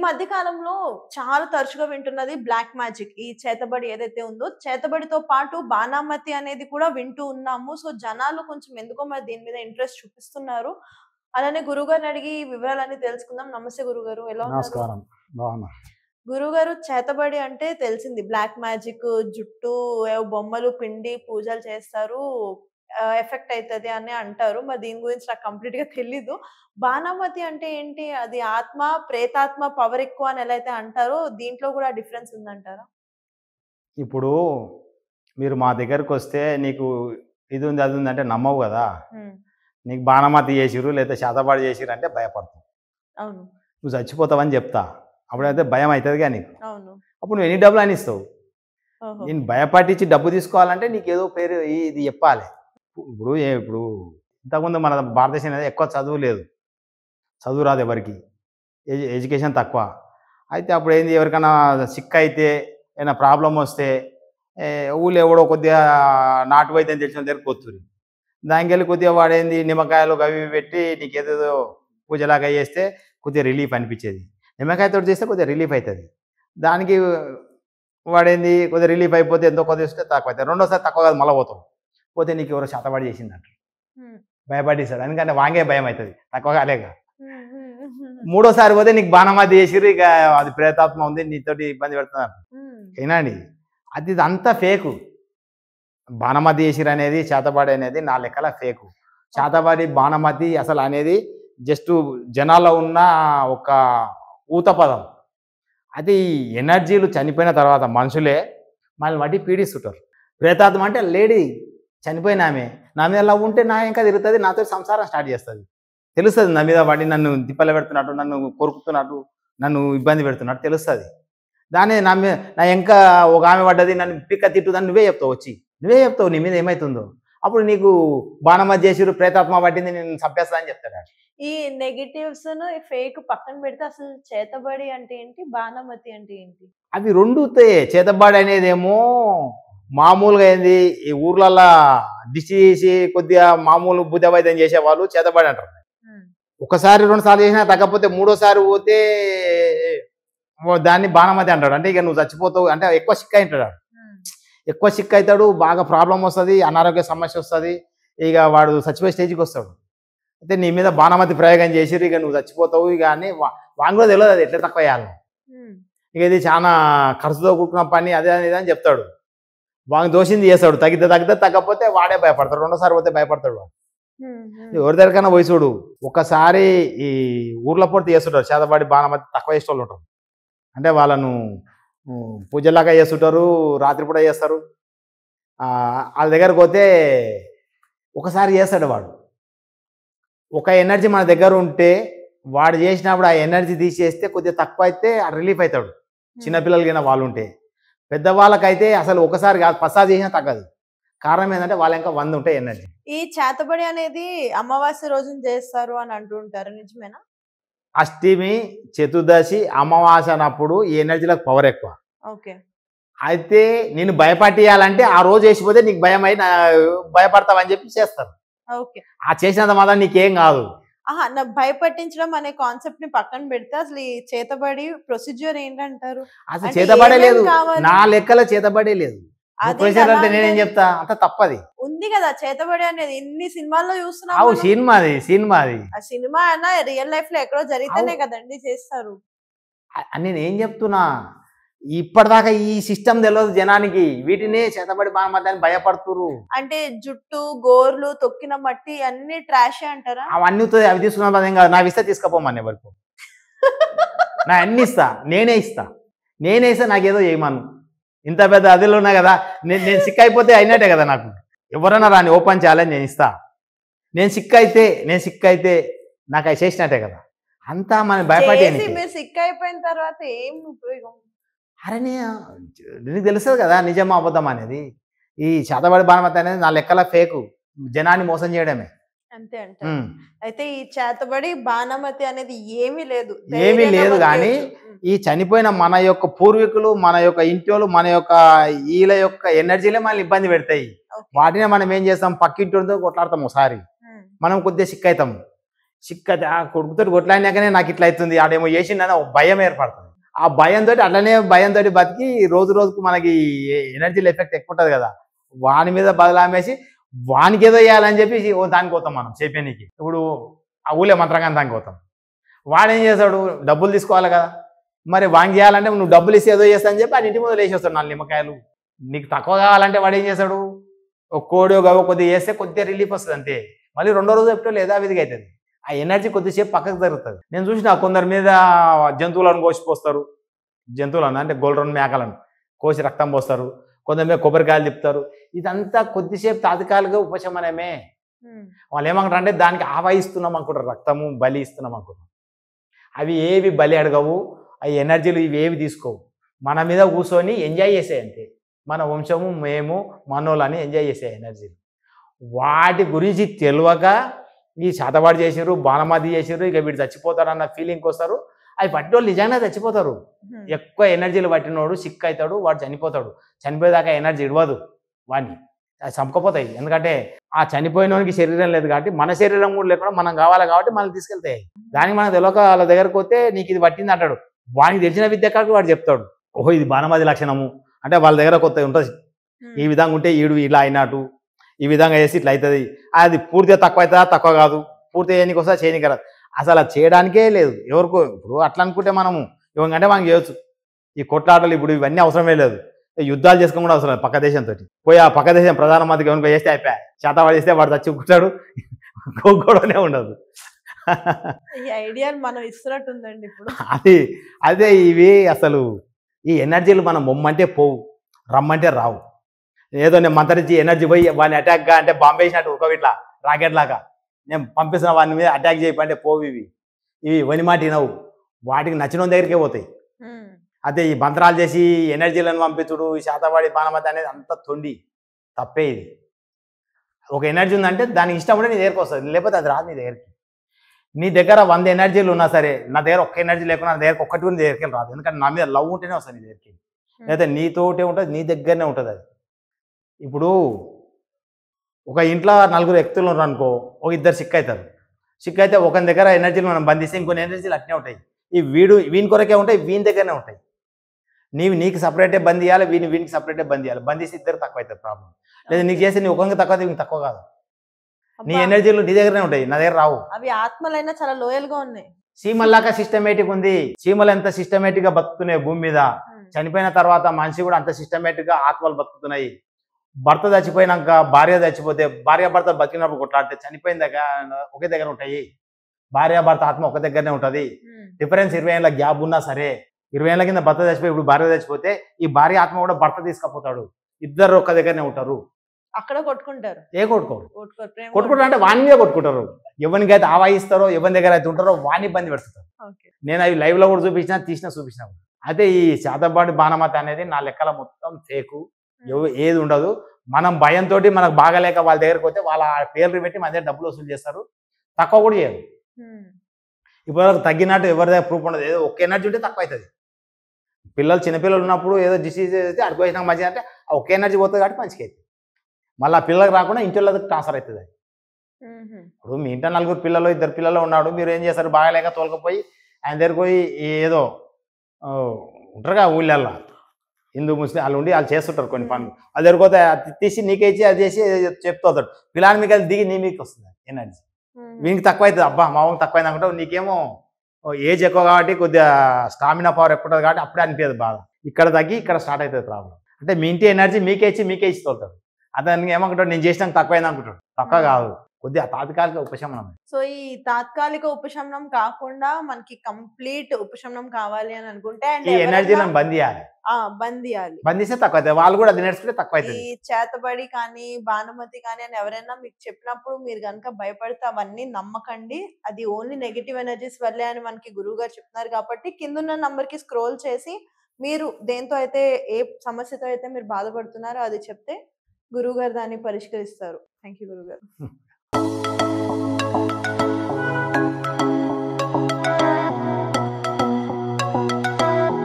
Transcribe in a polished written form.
మధ్య కాలంలో చాలా తరచుగా వింటున్నది బ్లాక్ మ్యాజిక్. ఈ చేతబడి ఏదైతే ఉందో, చేతబడితో పాటు బాణామతి అనేది కూడా వింటూ ఉన్నాము. సో, జనాలు కొంచెం ఎందుకో మరి దీని మీద ఇంట్రెస్ట్ చూపిస్తున్నారు. అలానే గురువుగారిని అడిగి వివరాలన్నీ తెలుసుకుందాం. నమస్తే గురుగారు. ఎలా ఉన్నారు? నమస్కారం. బాగున్నా. గురువుగారు, చేతబడి అంటే తెలిసింది. బ్లాక్ మ్యాజిక్, జుట్టు ఏవో బొమ్మలు పిండి పూజలు చేస్తారు. ఎఫెక్ట్ అయితది అని అంటారు. మరి దీని గురించి నాకు కంప్లీట్‌గా తెలీదు. బాణామతి అంటే ఏంటి? అది ఆత్మ, ప్రేతాత్మ పవర్ ఎక్కువ అని ఎలా అయితే అంటారో దీంట్లో కూడా డిఫరెన్స్ ఉందంటారా? ఇప్పుడు మీరు మా దగ్గరకొస్తే నీకు ఇది ఉంది, అది ఉంది అంటే నమ్మవు గదా! హ్మ్. నీకు బాణమతి చేసిర్రు లేతే శాతబడి చేసిర్రు అంటే భయపడతావు. అవును. నువ్వు చచ్చిపోతావని చెప్తా. అప్పుడైతే భయం అయితదిగా నీకు. అవును. అప్పుడు నువ్వు ఎన్ని డబ్బులని ఇస్తావు? ఓహో! నేను భయపట్టించి డబ్బు తీసుకోవాలంటే నీకేదో పేరు ఇది చెప్పాలి. ఇప్పుడు ఇంతకుముందు మన భారతదేశం అనేది ఎక్కువ చదువు లేదు. చదువు రాదు ఎవరికీ. ఎడ్యుకేషన్ తక్కువ. అయితే అప్పుడేంది ఎవరికైనా సిక్ అయితే, ఏమైనా ప్రాబ్లమ్ వస్తే ఊళ్ళో ఎవడో కొద్దిగా నాటు వైద్యం తెలిసిన దగ్గరికి పోతుర్రు. దానికెళ్ళి కొద్దిగా వాడేంది నిమ్మకాయలు అవి ఇవి పెట్టి నీకేదేదో పూజలాగా చేస్తే కొద్దిగా రిలీఫ్ అనిపించేది. నిమ్మకాయతోటి చేస్తే కొద్దిగా రిలీఫ్ అవుతుంది. దానికి వాడేంది కొద్దిగా రిలీఫ్ అయిపోతే ఎంతో కొద్దిగా ఇస్తే తక్కువ అవుతుంది. రెండోసారి తక్కువ కాదు మళ్ళీ పోతావు. పోతే నీకు ఎవరో శాతబడి చేసిందంటారు. హ్మ్. భయపడిస్తాడు. ఎందుకంటే వాంగే భయం అవుతుంది. తక్కువ కాలేక. హ్మ్. హ్మ్. మూడోసారి పోతే నీకు బాణమతి చేసిర్రు, ఇక అది ప్రేతాత్మ ఉంది నీతోటి ఇబ్బంది పెడుతున్నారు. హ్మ్. వినండి, అది ఇదంతా ఫేకు. బాణమతి చేసిర్రు అనేది, చేతబడి అనేది నా లెక్కల ఫేకు. చేతబడి బాణమతి అసలు అనేది జస్ట్ జనాల్లో ఉన్న ఒక ఊత పదం. అది ఎనర్జీలు చనిపోయిన తర్వాత మనుషులే మనల్ని బట్టి పీడిస్తుంటారు. ప్రేతాత్మ అంటే లేడీ, చనిపోయిన ఆమె నా మీద లవ్ ఉంటే నా ఇంకా తిరుగుతుంది, నాతో సంసారం స్టార్ట్ చేస్తుంది. తెలుస్తుంది నా మీద పడి నన్ను తిప్పలు పెడుతున్నట్టు, నన్ను కొరుకుతున్నట్టు, నన్ను ఇబ్బంది పెడుతున్నట్టు తెలుస్తుంది. దాన్ని నా ఇంకా ఒక ఆమె పడ్డది, నన్ను పిక్క తిట్టుదని నువ్వే చెప్తావు. వచ్చి నువ్వే చెప్తావు నీ మీద ఏమవుతుందో. అప్పుడు నీకు బాణమతి చేసిరు, ప్రేతాత్మ పట్టింది, నేను చంపేస్తా అని చెప్తాడు. ఈ నెగెటివ్స్‌ను, ఈ ఫేక్ పక్కన పెడితే అసలు చేతబడి అంటే ఏంటి? బాణామతి అంటే ఏంటి? అవి రెండుతే. చేతబడి అనేదేమో మామూలుగా ఏంది, ఈ ఊర్లల్లో దిష్టి చేసి కొద్దిగా మామూలు బుద్ధ వైద్యం చేసేవాళ్ళు చేతబడి అంటారు. హ్మ్. ఒకసారి రెండు సార్లు చేసినా తగ్గకపోతే మూడోసారి పోతే దాన్ని బాణమతి అంటాడు. అంటే ఇక నువ్వు చచ్చిపోతావు అంటే ఎక్కువ సిక్ అవుతాడు. హ్మ్. ఎక్కువ సిక్ అవుతాడు, బాగా ప్రాబ్లం వస్తుంది, అనారోగ్య సమస్య వస్తుంది, ఇక వాడు చచ్చిపోయే స్టేజ్కి వస్తాడు. అయితే నీ మీద బాణమతి ప్రయోగం చేసిర్రు, ఇక నువ్వు చచ్చిపోతావు ఇక అని వాంగ్లో తెలియదు అది ఎట్లా తక్కువ చేయాలి. హ్మ్. ఇక ఇది చాలా ఖర్చుతో కూడుకున్న పని, అదే అనేది అని చెప్తాడు. వాడిని దోషింది చేస్తాడు. తగ్గితే తగ్గకపోతే వాడే భయపడతాడు. రెండోసారి పోతే భయపడతాడు వాడు. హ్మ్. హ్మ్. ఎవరి దగ్గరకైనా పోయి చూడు. ఒకసారి ఈ ఊర్ల పొడితే చేస్తుంటారు, చేతబడి బాణమతి తక్కువ చేసే వాళ్ళు ఉంటారు. అంటే వాళ్ళను పూజలాగా చేస్తుంటారు, రాత్రిపూట చేస్తారు. వాళ్ళ దగ్గరకు పోతే ఒకసారి చేస్తాడు వాడు. ఒక ఎనర్జీ మన దగ్గర ఉంటే వాడు చేసినప్పుడు ఆ ఎనర్జీ తీసేస్తే కొద్దిగా తక్కువ అయితే రిలీఫ్ అవుతాడు. చిన్నపిల్లలకైనా వాళ్ళు ఉంటే. పెద్దవాళ్ళకైతే అసలు ఒకసారి కాదు 10 సార్లు చేసినా తగ్గదు. కారణం ఏంటంటే వాళ్ళ ఇంకా 100 ఉంటాయి ఎనర్జీ. ఈ చేతబడి అనేది అమావాస్య రోజున చేస్తారు అని అంటూ ఉంటారు. నిజమేనా? అష్టమి, చతుర్దశి, అమావాస్య అన్నప్పుడు ఈ ఎనర్జీలకు పవర్ ఎక్కువ. ఓకే. అయితే నేను భయపట్టియాలంటే ఆ రోజు వేసిపోతే నీకు భయం అయి భయపడతావని చెప్పి చేస్తారు. ఓకే. ఆ చేసినంత మాత్రం నీకేం కాదు. ఆహా! భయపట్టించడం అనే కాన్సెప్ట్‌ని పక్కన పెడితే అసలు ఈ చేతబడి ప్రొసీజర్ ఏంటంటారు? అసలు అంటే చేతబడే ఏమేం లేదు. కావాలి? నా లెక్కలో చేతబడే లేదు. అదేంటి ప్రొసీజర్ అలా అంటే నేనేం అంటారు? చెప్తా, అంత తప్పది. ఉంది కదా! చేతబడి అనేది ఇన్ని సినిమాల్లో చూస్తున్నాం అవు మనం. సినిమాది. ఆ సినిమా అయినా రియల్ లైఫ్‌లో ఎక్కడో జరిగితేనే కదండీ చేస్తారు. నేనేం చెప్తున్నా, ఇప్పటిదాకా ఈ సిస్టమ్ తెలియదు జనానికి. వీటినే చేతబడి బాణమతి అని భయపడుతురు. అంటే జుట్టు, గోర్లు, తొక్కిన మట్టి అన్నీ ట్రాషే అంటారా? అవన్నీ అవి తీసుకున్న పదేం కాదు. నా ఇస్తే తీసుకపోమని ఎవరికి నా అన్ని ఇస్తా, నేనే ఇస్తా. నేనే ఇస్తే నాకేదో చేయమను. ఇంత పెద్ద అదిలో ఉన్నా కదా, నేను సిక్ అయిపోతే అయినట్టే కదా నాకు. ఎవరైనా రాని ఓపెన్ ఛాలెంజ్ నేను ఇస్తా. నేను సిక్ అయితే నాకు అవి చేసినట్టే కదా. అంతా మనం చేసి భయపడేది. మీరు సిక్ అయిపోయిన తర్వాత ఏం ఉపయోగం? అరే నీకు తెలుస్తుంది కదా నిజమా అబద్ధం అనేది. ఈ చేతబడి బాణమతి అనేది నా లెక్కల ఫేకు, జనాన్ని మోసం చేయడమే. అంతే అంటారు. అయితే ఈ చేతబడి బాణమతి అనేది ఏమీ లేదు. ఏమీ ధైర్యంగా లేదు కానీ బతికేయొచ్చు. ఈ చనిపోయిన మన యొక్క పూర్వీకులు, మన యొక్క ఇంటోళ్ళు, మన యొక్క వీళ్ళ యొక్క ఎనర్జీలే మనల్ని ఇబ్బంది పెడతాయి. ఓకే. వాటినే మనం ఏం చేస్తాం, పక్కింటితో కొట్లాడతాం. ఒకసారి హ్మ్. మనం కొద్దిగా సిక్ అవుతాం. చిక్కది ఆ కొడుకుతో కొట్లాడినాకనే నాకు ఇట్లా అవుతుంది ఆడేమో చేసిండని ఒక భయం ఏర్పడుతుంది. ఆ భయంతో అట్లనే భయంతో బతికి రోజు రోజుకు మనకి ఎనర్జీల ఎఫెక్ట్ ఎక్కువ ఉంటుంది కదా, వాని మీద బదలామేసి వానికి ఏదో చేయాలని చెప్పి ఓ దానికి పోతాం మనం చేపేనికి. ఇప్పుడు ఆ ఊళ్ళో మంత్రగాని దానికి పోతాం. వాడేం చేస్తాడు, డబ్బులు తీసుకోవాలి కదా, మరి వానికి చేయాలంటే నువ్వు డబ్బులు ఇస్తే ఏదో చేస్తా అని చెప్పి ఆ ఇంటి ముందు వేసేస్తాడు 4 నిమ్మకాయలు. నీకు తక్కువ కావాలంటే వాడు ఏం చేస్తాడు, ఒక కోడి ఒక కొద్దిగా వేస్తే కొద్దిగా రిలీఫ్ వస్తుంది అంతే. మళ్ళీ రెండో రోజు ఎప్పుడో లేదా విధిగా అవుతుంది. ఆ ఎనర్జీ కొద్దిసేపు పక్కకు జరుగుతుంది. నేను చూసిన కొందరి మీద జంతువులను కోసిపోస్తారు, జంతువులను అంటే గొల్లను మేకలను కోసి రక్తం పోస్తారు, కొందరి మీద కొబ్బరికాయలు తిప్పుతారు. ఇదంతా కొద్దిసేపు తాత్కాలిక ఉపశమనమే. వాళ్ళు ఏమంటారు అంటే దానికి ఆవాహిస్తున్నాం అనుకుంటారు, రక్తము బలి ఇస్తున్నాం అనుకుంటారు. అవి ఏవి బలి అడగవు, అవి ఎనర్జీలు ఇవి ఏవి తీసుకోవు. మన మీద కూర్చొని ఎంజాయ్ చేసాయి అంతే. మన వంశము మేము మనోళ్ళని ఎంజాయ్ చేసే ఎనర్జీలు. వాటి గురించి తెలియక ఈ శాతవాడు చేసారు, బాణమతి చేసారు, ఇక వీడు చచ్చిపోతాడు అన్న ఫీలింగ్కి వస్తారు. అవి పట్టినోళ్ళు నిజంగా చచ్చిపోతారు. ఎక్కువ ఎనర్జీలు పట్టినోడు సిక్ అవుతాడు, వాడు చనిపోతాడు. చనిపోయేదాకా ఎనర్జీ ఇడవదు వాడిని, అది చంపకపోతాయి. ఎందుకంటే ఆ చనిపోయినోనికి శరీరం లేదు కాబట్టి మన శరీరం కూడా లేకుండా మనం కావాలి కాబట్టి మనల్ని తీసుకెళ్తాయి. దానికి మనకు తెలియక వాళ్ళ దగ్గరకు పోతే నీకు ఇది పట్టింది అంటాడు. వానికి తెలిసిన విద్య కాడికి వాడు చెప్తాడు, ఓహో ఇది బాణమతి లక్షణము అంటే వాళ్ళ దగ్గర కొత్త ఉంటుంది. ఈ విధంగా ఉంటే ఈడు ఇలా అయినట్టు, ఈ విధంగా చేసి ఇట్లా అవుతుంది. అది పూర్తిగా తక్కువ అవుతుందా, తక్కువ కాదు, పూర్తిగా చేయనికి వస్తా చేయనికి రాదు, అసలు అది చేయడానికే లేదు ఎవరికో. ఇప్పుడు అట్లా అనుకుంటే మనము ఇవ్వంటే మనం చేయొచ్చు. ఈ కొట్లాటలు ఇప్పుడు ఇవన్నీ అవసరమే లేదు, యుద్ధాలు చేసుకోవడం కూడా అవసరం లేదు. పక్క దేశంతో పోయి ఆ పక్క దేశం ప్రధానమంత్రికి ఎవరికో చేస్తే అయిపోయా, చేతవాడు చేస్తే వాడు చచ్చిపోతాడు, గొడవనే ఉండదు. ఈ ఐడియా మనం ఇస్తున్నట్టుందండి ఇప్పుడు. అదే ఇవి అసలు ఈ ఎనర్జీలు మనం బొమ్మంటే పోవు, రమ్మంటే రావు. ఏదో నేను మంతరించి ఎనర్జీ పోయి వాడిని అటాక్గా అంటే బాంబే వేసినట్టు ఒక ఇట్లా రాకెట్ లాగా నేను పంపిస్తున్న వాని మీద అటాక్ చేయమంటే పోవు. ఇవి వని మాట వినవు, వాటికి నచ్చిన దగ్గరికే పోతాయి. అదే ఈ మంత్రాలు చేసి ఎనర్జీలను పంపించుడు, ఈ శాతవాడి బాణమతి అనేది అంత తొండి తప్పే. ఇది ఒక ఎనర్జీ ఉందంటే దానికి ఇష్టం ఉంటే నీ దగ్గరికి వస్తుంది, లేకపోతే అది రాదు నీ దగ్గరికి. నీ దగ్గర 100 ఎనర్జీలు ఉన్నా సరే, నా దగ్గర ఒక్క ఎనర్జీ లేకుండా నా దగ్గర ఒక్కటి కూడా నీ దగ్గరికి రాదు. ఎందుకంటే నా మీద లవ్ ఉంటేనే వస్తుంది నీ దగ్గరికి, లేదా నీతోటే ఉంటుంది, నీ దగ్గరనే ఉంటుంది అది. ఇప్పుడు ఒక ఇంట్లో 4 వ్యక్తులు ఉన్నారు అనుకో, ఒక 2 సిక్ అవుతారు. సిక్ అయితే ఒకరి దగ్గర ఎనర్జీలు మనం బంధిస్తే ఇంకొన్ని ఎనర్జీలు అట్నే ఉంటాయి. ఈ వీని కొరకే ఉంటాయి, వీని దగ్గరనే ఉంటాయి. నీకు సపరేటే బంద్ చేయాలి, వీనికి సపరేటే బంద్ చేయాలి. బంధిస్తే ఇద్దరు తక్కువ అవుతారు ప్రాబ్లం. లేదా నీకు చేస్తే నీ ఒకరికి తక్కువ అయితే వీనికి తక్కువ కాదు. నీ ఎనర్జీలు నీ దగ్గరనే ఉంటాయి, నా దగ్గర రావు. అవి ఆత్మలైనా చాలా లోయల్ గా ఉన్నాయి. చీమల్లాగా సిస్టమేటిక్ ఉంది. చీమలు ఎంత సిస్టమేటిక్ గా బతుకుతున్నాయి భూమి మీద, చనిపోయిన తర్వాత మనిషి కూడా అంత సిస్టమేటిక్ గా ఆత్మలు బతుకుతున్నాయి. భర్త చచ్చిపోయినాక భార్య చచ్చిపోతే, భార్య భర్త బతికినప్పుడు కొట్లాడితే చనిపోయిన దగ్గర ఒకే దగ్గర ఉంటాయి. భార్య భర్త ఆత్మ ఒక దగ్గరనే ఉంటుంది. డిఫరెన్స్ 20 ఏళ్ళ గ్యాప్ ఉన్నా సరే, 20 ఏళ్ళ కింద భర్త చచ్చిపోయి ఇప్పుడు భార్య చచ్చిపోతే ఈ భార్య ఆత్మ కూడా భర్త తీసుకపోతాడు, ఇద్దరు ఒక్క దగ్గరనే ఉంటారు. అక్కడ కొట్టుకుంటారు. కొట్టుకుంటారు అంటే వాని మీద కొట్టుకుంటారు. ఎవరికైతే ఆవాహిస్తారో, ఎవరి దగ్గర అయితే ఉంటారో వాని ఇబ్బంది పెడతారు. నేను అవి లైవ్ లో కూడా చూపించిన. అయితే ఈ శాతవాడి బాణమతి అనేది నా లెక్కల మొత్తం ఫేకు, ఏది ఉండదు. మనం భయంతో మనకు బాగాలేక వాళ్ళ దగ్గరకు పోతే వాళ్ళ పేర్లు పెట్టి మన దగ్గర డబ్బులు వసూలు చేస్తారు, తక్కువ కూడా చేయరు. ఇప్పుడు తగ్గినట్టు ఎవరి దగ్గర ప్రూఫ్ ఉండదు. ఏదో ఒక్క ఎనర్జీ ఉంటే తక్కువ అవుతుంది. చిన్నపిల్లలు ఉన్నప్పుడు ఏదో డిసీజ్ అయితే అడుగువేసినాక మంచిగా అంటే ఆ ఒక్క ఎనర్జీ పోతుంది కాబట్టి మంచిగా అవుతుంది. మళ్ళీ ఆ పిల్లలకు రాకుండా ఇంటి వాళ్ళకి ట్రాన్స్ఫర్ అవుతుంది. ఇప్పుడు మీ ఇంట్లో 4 పిల్లలు 2 పిల్లలు ఉన్నాడు, మీరు ఏం చేస్తారు, బాగాలేక తోలుకపోయి ఆయన దగ్గరికి పోయి ఏదో ఉంటారుగా ఊళ్ళల్లో హిందూ ముస్లిం వాళ్ళు ఉండి వాళ్ళు చేస్తుంటారు కొన్ని పనులు, అది దగ్గరికి అది తీసి నీకే ఇచ్చి అది చేసి చెప్తాడు. పిల్లని మీకు అది దిగి నీ మీకు వస్తుంది ఎనర్జీ. వీనికి తక్కువ అవుతుంది, అబ్బా మా ఊరికి తక్కువ అయింది అనుకుంటావు. నీకేమో ఏజ్ ఎక్కువ కాబట్టి కొద్దిగా స్టామినా పవర్ ఎక్కువ ఉంటుంది కాబట్టి అప్పుడే అనిపించదు బాగా. ఇక్కడ తగ్గి ఇక్కడ స్టార్ట్ అవుతుంది ప్రాబ్లం. అంటే మీ ఇంటి ఎనర్జీ మీకే ఇచ్చి తోలుతాడు. అతనికి ఏమనుకుంటాడు, నేను చేసినాక తక్కువైంది అనుకుంటాడు. తక్కువ కాదు, కొద్దిగా తాత్కాలిక ఉపశమనం. సో ఈ తాత్కాలిక ఉపశమనం కాకుండా మనకి కంప్లీట్ ఉపశమనం కావాలి అని అనుకుంటే ఈ ఎనర్జీలను బంద్ చేయాలి. బంధిస్తే తక్కువ అవుతుంది. వాళ్ళు కూడా అది నేర్చుకుంటే తక్కువ అవుతుంది. ఈ చేతబడి కానీ బాణమతి కానీ అని ఎవరైనా మీకు చెప్పినప్పుడు మీరు కనుక భయపడితే అవన్నీ నమ్మకండి. అది ఓన్లీ నెగిటివ్ ఎనర్జీస్ వల్లే అని మనకి గురువు గారు చెప్తున్నారు కాబట్టి కిందున్న నంబర్ కి స్క్రోల్ చేసి మీరు దేంతో అయితే ఏ సమస్యతో అయితే మీరు బాధపడుతున్నారో అది చెప్తే గురువు గారు దాన్ని పరిష్కరిస్తారు. థ్యాంక్ యూ గురువు గారు.